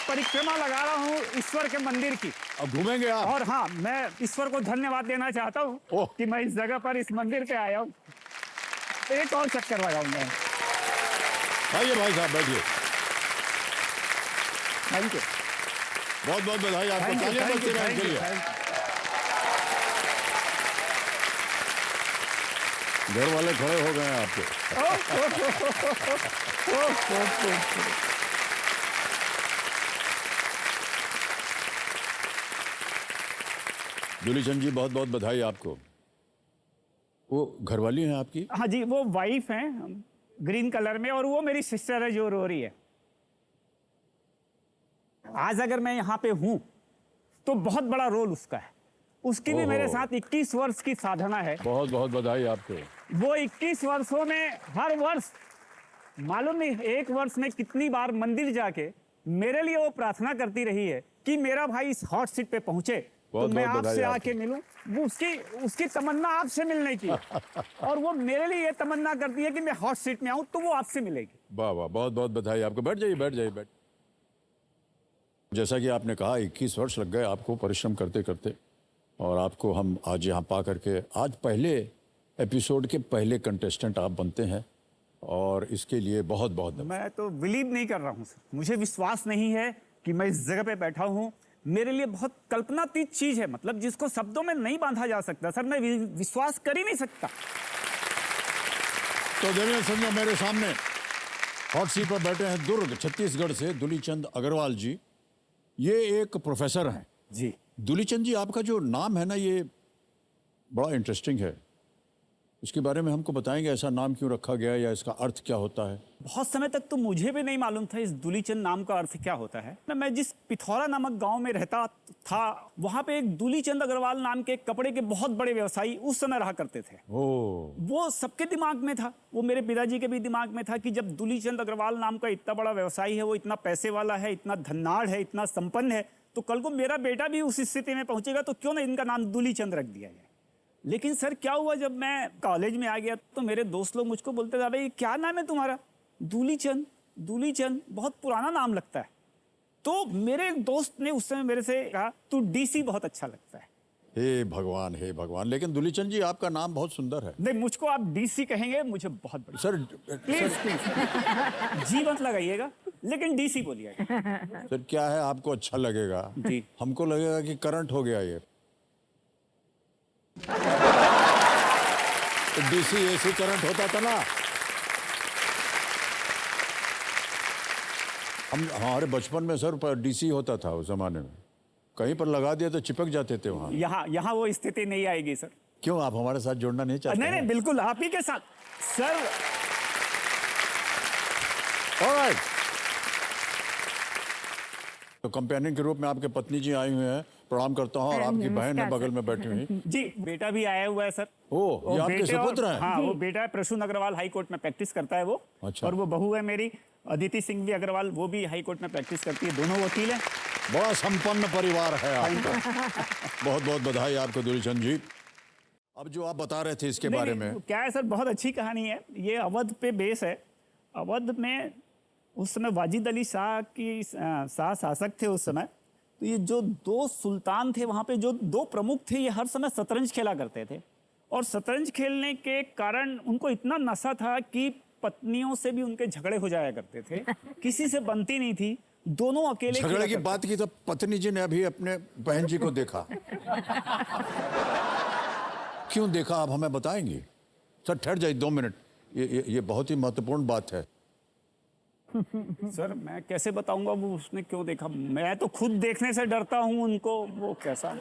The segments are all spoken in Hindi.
परिक्रमा लगा रहा हूँ ईश्वर के मंदिर की। अब घूमेंगे आप? और हाँ, मैं ईश्वर को धन्यवाद देना चाहता हूँ कि मैं इस जगह पर, इस मंदिर पे आया हूँ। एक और चक्कर लगाऊंगा। आइए भाई साहब, बैठिए। Thank you. बहुत बहुत बधाई आपको। तालियां बजती रहें इनके लिए। घर वाले खड़े हो गए हैं आपके। दुलीचंद जी, बहुत बहुत बधाई आपको। वो घरवाली हैं आपकी? हाँ जी, वो वाइफ हैं ग्रीन कलर में, और वो मेरी सिस्टर है जो रो रही है। आज अगर मैं यहाँ पे हूँ तो बहुत बड़ा रोल उसका है। उसकी भी मेरे साथ 21 वर्ष की साधना है। बहुत बहुत बधाई आपको। वो 21 वर्षों में हर वर्ष, मालूम नहीं एक वर्ष में कितनी बार मंदिर जाके मेरे लिए वो प्रार्थना करती रही है कि मेरा भाई इस हॉट सीट पे पहुंचे तो मैं आपसे आके मिलूं। वो उसकी तमन्ना आपसे मिलने की और वो मेरे लिए ये तमन्ना करती है कि मैं हॉट सीट में आऊं तो वो आपसे मिलेगी। वाह वाह, बहुत बहुत बधाई आपको। बैठ जाइए, बैठ जाइए, बैठ। जैसा कि आपने कहा, 21 वर्ष लग गए आपको परिश्रम करते करते, और आपको हम आज यहाँ पा करके, आज पहले एपिसोड के पहले कंटेस्टेंट आप बनते हैं, और इसके लिए बहुत बहुत मैं तो बिलीव नहीं कर रहा हूँ सर, मुझे विश्वास नहीं है कि मैं इस जगह पे बैठा हूँ। मेरे लिए बहुत कल्पनातीत चीज है, मतलब जिसको शब्दों में नहीं बांधा जा सकता सर, मैं विश्वास कर ही नहीं सकता। तो देखिए, समझो मेरे सामने हॉट सीट पर बैठे हैं दुर्ग छत्तीसगढ़ से दुलीचंद अग्रवाल जी। ये एक प्रोफेसर हैं जी। दुलीचंद जी, आपका जो नाम है ना, ये बड़ा इंटरेस्टिंग है। इसके बारे में हमको बताएंगे, ऐसा नाम क्यों रखा गया या इसका अर्थ क्या होता है? बहुत समय तक तो मुझे भी नहीं मालूम था इस दुलीचंद नाम का अर्थ क्या होता है। मैं जिस पिथौरा नामक गांव में रहता था, वहां पे एक दुलीचंद अग्रवाल नाम के कपड़े के बहुत बड़े व्यवसायी उस समय रहा करते थे। वो सबके दिमाग में था, वो मेरे पिताजी के भी दिमाग में था कि जब दुलीचंद अग्रवाल नाम का इतना बड़ा व्यवसायी है, वो इतना पैसे वाला है, इतना धन्नाढ़ है, इतना संपन्न है, तो कल को मेरा बेटा भी उस स्थिति में पहुंचेगा तो क्यों ना इनका नाम दुलीचंद रख दिया जाए। लेकिन सर क्या हुआ, जब मैं कॉलेज में आ गया तो मेरे दोस्त लोग मुझको बोलते थे, भाई क्या नाम है तुम्हारा? दुलीचंद। दुलीचंद बहुत पुराना नाम लगता है। तो मेरे एक दोस्त ने उस समय मेरे से कहा, तू डीसी बहुत अच्छा लगता है। हे भगवान, हे भगवान। लेकिन दुलीचंद जी, आपका नाम बहुत सुंदर है। नहीं, मुझको आप डीसी कहेंगे मुझे बहुत बढ़िया। सर प्लीज प्लीज जी मत लगाइएगा, लेकिन डीसी बोलिएगा। सर क्या है, आपको अच्छा लगेगा जी। हमको लगेगा कि करंट हो गया ये। तो डीसी एसी करंट होता था ना, हमारे बचपन में सर डीसी होता था उस जमाने में। कहीं पर लगा दिया तो चिपक जाते थे वहां। यहाँ वो स्थिति नहीं आएगी सर। क्यों, आप हमारे साथ जुड़ना नहीं चाहते? नहीं, बिल्कुल आप ही के साथ सर। ऑलराइट। तो कंपेनियन के रूप में आपके पत्नी जी आई हुई हैं, प्रणाम करता हूँ, और आपकी बहन है बगल में बैठी हुई। जी, बेटा भी आया हुआ है सर। ये आपके सुपुत्र हैं? हाँ, वो बेटा है, प्रसून अग्रवाल हाई कोर्ट में प्रैक्टिस करता है वो। अच्छा। और वो बहू है मेरी अदिति सिंह भी अग्रवाल, वो भी हाई कोर्ट में प्रैक्टिस करती है, दोनों वकील हैं। बड़ा संपन्न परिवार है आपका। बहुत बहुत बधाई आपको दुलीचंद जी। अब जो आप बता रहे थे इसके बारे में, क्या है सर, बहुत अच्छी कहानी है। ये अवध पे बेस है। अवध में उस समय वाजिद अली शाह की शाह शासक थे उस समय। तो ये जो दो सुल्तान थे वहाँ पे, जो दो प्रमुख थे, ये हर समय शतरंज खेला करते थे। और शतरंज खेलने के कारण उनको इतना नशा था कि पत्नियों से भी उनके झगड़े हो जाया करते थे, किसी से बनती नहीं थी, दोनों अकेले। झगड़े की बात की तो पत्नी जी ने अभी अपने बहन जी को देखा। क्यों देखा, आप हमें बताएंगे? सर ठहर जाइए 2 मिनट, ये बहुत ही महत्वपूर्ण बात है। सर मैं कैसे बताऊंगा वो उसने क्यों देखा, मैं तो खुद देखने से डरता हूं उनको, वो कैसा।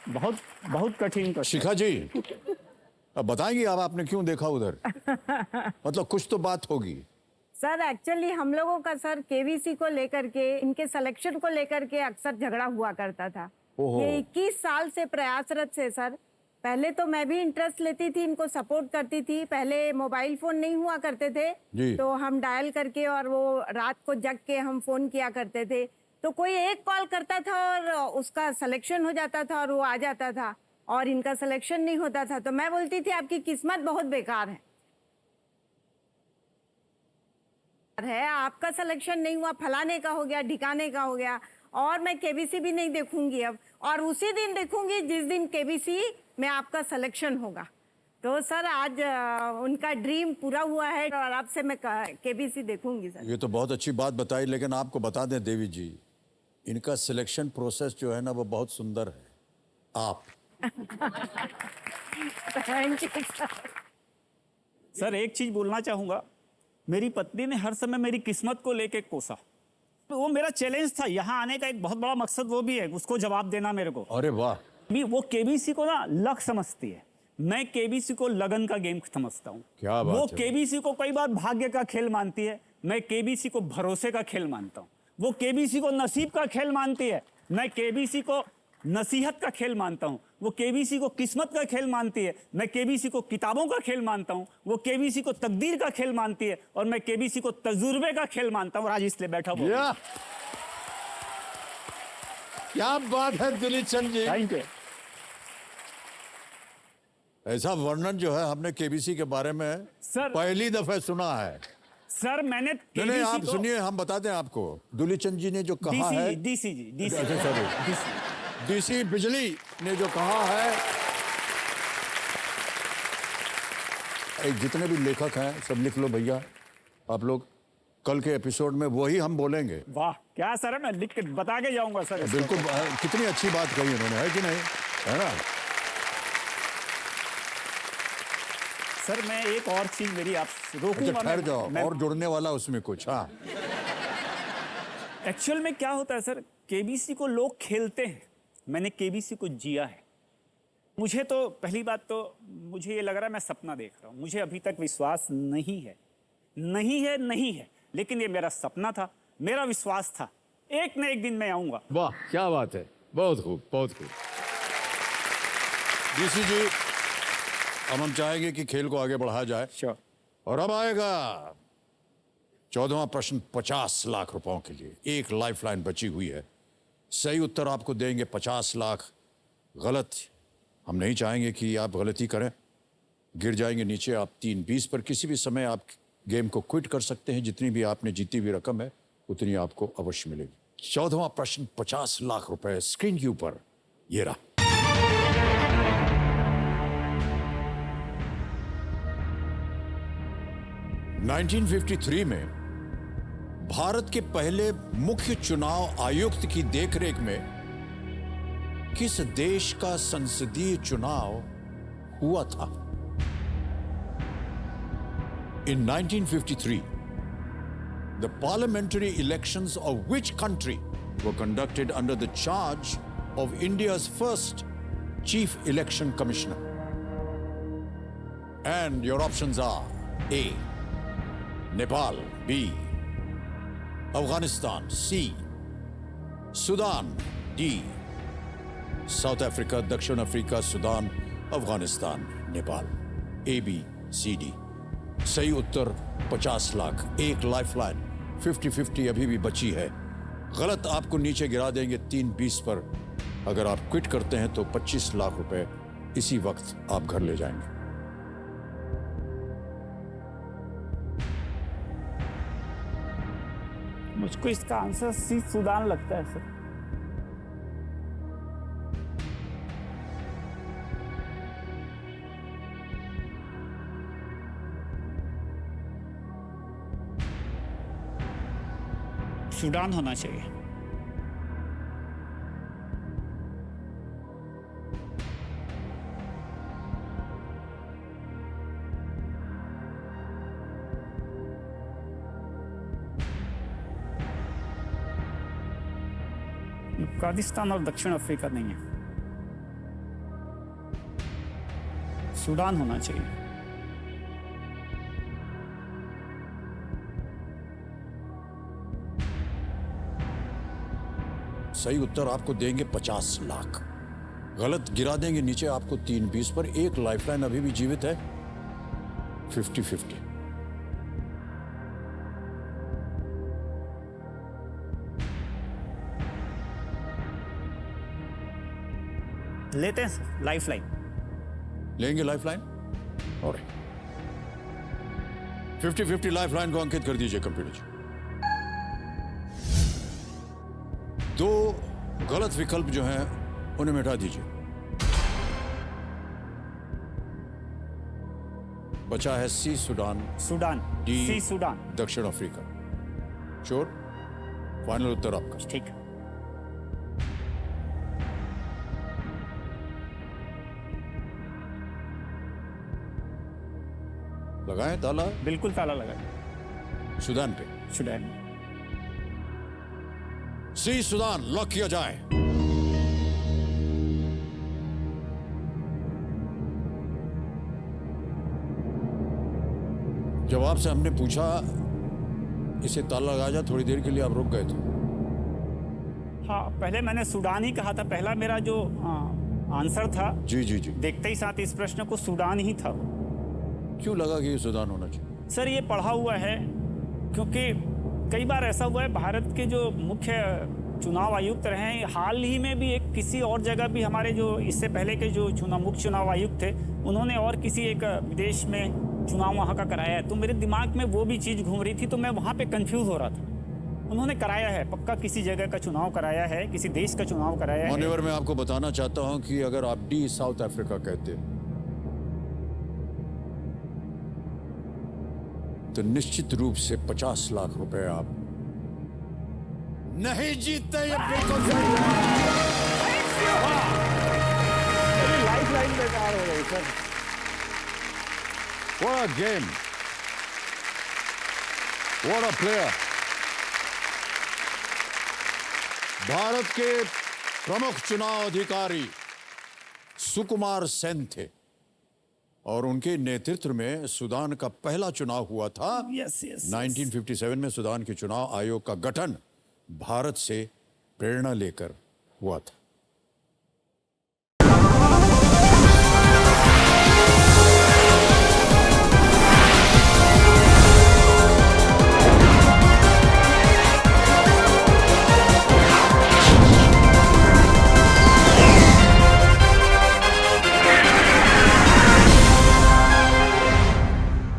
बहुत बहुत कठिन प्रश्न। शिखा जी, अब बताएंगी आप आपने क्यों देखा उधर? मतलब कुछ तो बात होगी। सर एक्चुअली हम लोगों का सर केवीसी को लेकर के, इनके सिलेक्शन को लेकर के अक्सर झगड़ा हुआ करता था। ये 21 साल से प्रयासरत से सर। पहले तो मैं भी इंटरेस्ट लेती थी, इनको सपोर्ट करती थी। पहले मोबाइल फोन नहीं हुआ करते थे, तो हम डायल करके और वो रात को जग के हम फोन किया करते थे। तो कोई एक कॉल करता था और उसका सिलेक्शन हो जाता था और वो आ जाता था, और इनका सिलेक्शन नहीं होता था। तो मैं बोलती थी आपकी किस्मत बहुत बेकार है। है, आपका सिलेक्शन नहीं हुआ, फलाने का हो गया, ठिकाने का हो गया, और मैं केबीसी भी नहीं देखूंगी अब, और उसी दिन देखूंगी जिस दिन केबीसी में आपका सिलेक्शन होगा। तो सर आज उनका ड्रीम पूरा हुआ है और अब से मैं केबीसी देखूंगी सर। ये तो बहुत अच्छी बात बताई, लेकिन आपको बता दें देवी जी, इनका सिलेक्शन प्रोसेस जो है ना वो बहुत सुंदर है। आप थैंक यू सर। सर एक चीज बोलना चाहूंगा, मेरी पत्नी ने हर समय मेरी किस्मत को लेके कोसा। तो वो मेरा चैलेंज था, यहाँ आने का एक बहुत बड़ा मकसद वो भी है, उसको जवाब देना मेरे को। अरे वाह। भी वो केबीसी को ना लक समझती है, मैं केबीसी को लगन का गेम समझता हूँ। क्या बात वो है। केबीसी को कई बार भाग्य का खेल मानती है, मैं केबीसी को भरोसे का खेल मानता हूँ। वो केबीसी को नसीब का खेल मानती है, मैं केबीसी को नसीहत का खेल मानता हूँ। वो केबीसी को किस्मत का खेल मानती है, मैं केबीसी को किताबों का खेल मानता हूँ। वो केबीसी को तकदीर का खेल मानती है और मैं केबीसी को तजुर्बे का खेल मानता हूँ। आज इसलिए बैठा हुआ। या। क्या बात है दिलीप चंद जी। Thank you. ऐसा वर्णन जो है हमने केबीसी के बारे में सर- पहली दफे सुना है। सर मैंने नहीं आप सुनिए, हम बताते हैं आपको। दुली चंद जी ने जो कहा है, डीसी जी, डीसी अच्छा सॉरी, डीसी बिजली ने जो कहा है, जितने भी लेखक हैं सब लिख लो भैया आप लोग, कल के एपिसोड में वही हम बोलेंगे। वाह क्या सर है, मैं लिख के बता के जाऊंगा सर इसको। बिल्कुल, कितनी अच्छी बात कही उन्होंने, है कि नहीं, है ना। सर मैं एक और चीज मेरी आप रोकूंगा। अच्छा ठहर जाओ, और जुड़ने वाला उसमें कुछ। हाँ एक्चुअल में क्या होता है सर, केबीसी को लोग खेलते हैं, मैंने केबीसी को जिया है। मुझे तो पहली बात तो मुझे ये लग रहा है मैं सपना देख रहा हूँ, मुझे अभी तक विश्वास नहीं है, लेकिन ये मेरा सपना था, मेरा विश्वास था, एक न एक दिन मैं आऊंगा। वाह क्या बात है, बहुत खूब बहुत खूब। डीसी जी अब हम चाहेंगे कि खेल को आगे बढ़ाया जाए। श्योर। और अब आएगा 14वां प्रश्न 50 लाख रुपयों के लिए। एक लाइफलाइन बची हुई है, सही उत्तर आपको देंगे 50 लाख, गलत हम नहीं चाहेंगे कि आप गलती करें, गिर जाएंगे नीचे आप 3-20 पर। किसी भी समय आप गेम को क्विट कर सकते हैं, जितनी भी आपने जीती हुई रकम है उतनी आपको अवश्य मिलेगी। 14वां प्रश्न 50 लाख रुपए स्क्रीन के ऊपर ये रहा। – 1953 में भारत के पहले मुख्य चुनाव आयुक्त की देखरेख में किस देश का संसदीय चुनाव हुआ था? In 1953, the parliamentary elections of which country were conducted under the charge of India's first Chief Election Commissioner? And your options are A. Nepal, B. Afghanistan, C. Sudan, D. South Africa, Dakshin Africa, Sudan, Afghanistan, Nepal. A, B, C, D. सही उत्तर 50 लाख, एक लाइफलाइन 50-50 अभी भी बची है। गलत आपको नीचे गिरा देंगे 3-20 पर। अगर आप क्विट करते हैं तो 25 लाख रुपए इसी वक्त आप घर ले जाएंगे। मुझको इसका आंसर सी सूडान लगता है सर। सूडान होना चाहिए। अफगानिस्तान और दक्षिण अफ्रीका नहीं है, सूडान होना चाहिए। सही उत्तर आपको देंगे 50 लाख, गलत गिरा देंगे नीचे आपको 3-20 पर। एक लाइफलाइन अभी भी जीवित है 50-50। लेते हैं सर लाइफलाइन। लेंगे लाइफलाइन? और 50-50 लाइफ लाइन को अंकित कर दीजिए कंप्यूटर जी। 2 गलत विकल्प जो हैं उन्हें मिटा दीजिए। बचा है C Sudan, Sudan, D C Sudan. दक्षिण अफ्रीका। श्योर? फाइनल उत्तर आपका। ठीक है। लगाएं ताला बिल्कुल ताला लगा। सूडान पे। सूडान। सी सूडान लॉक किया जाए। जब आपसे हमने पूछा इसे ताला लगा जा, थोड़ी देर के लिए आप रुक गए थे। हाँ, पहले मैंने सूडान ही कहा था। पहला मेरा जो आंसर था, जी जी जी। देखते ही साथ इस प्रश्न को सूडान ही था। क्यों लगा कि ये सूडान होना चाहिए? सर ये पढ़ा हुआ है, क्योंकि कई बार ऐसा हुआ है भारत के जो मुख्य चुनाव आयुक्त रहे हैं, हाल ही में भी एक किसी और जगह भी हमारे जो इससे पहले के जो मुख्य चुनाव आयुक्त थे, उन्होंने और किसी एक विदेश में चुनाव वहाँ का कराया है। तो मेरे दिमाग में वो भी चीज़ घूम रही थी, तो मैं वहाँ पे कंफ्यूज हो रहा था। उन्होंने कराया है, पक्का किसी जगह का चुनाव कराया है, किसी देश का चुनाव कराया है। मान्यवर, मैं आपको बताना चाहता हूं कि अगर आप डी साउथ अफ्रीका कहते तो निश्चित रूप से 50 लाख रुपए आप नहीं जीतते। ये बिल्कुल सही है। लाइफ लाइन बेकार हो गई sir. What a game! What a player! Bharat के प्रमुख चुनाव अधिकारी सुकुमार सेन थे और उनके नेतृत्व में सूडान का पहला चुनाव हुआ था। Yes yes. 1957 में सूडान के चुनाव आयोग का गठन भारत से प्रेरणा लेकर हुआ था।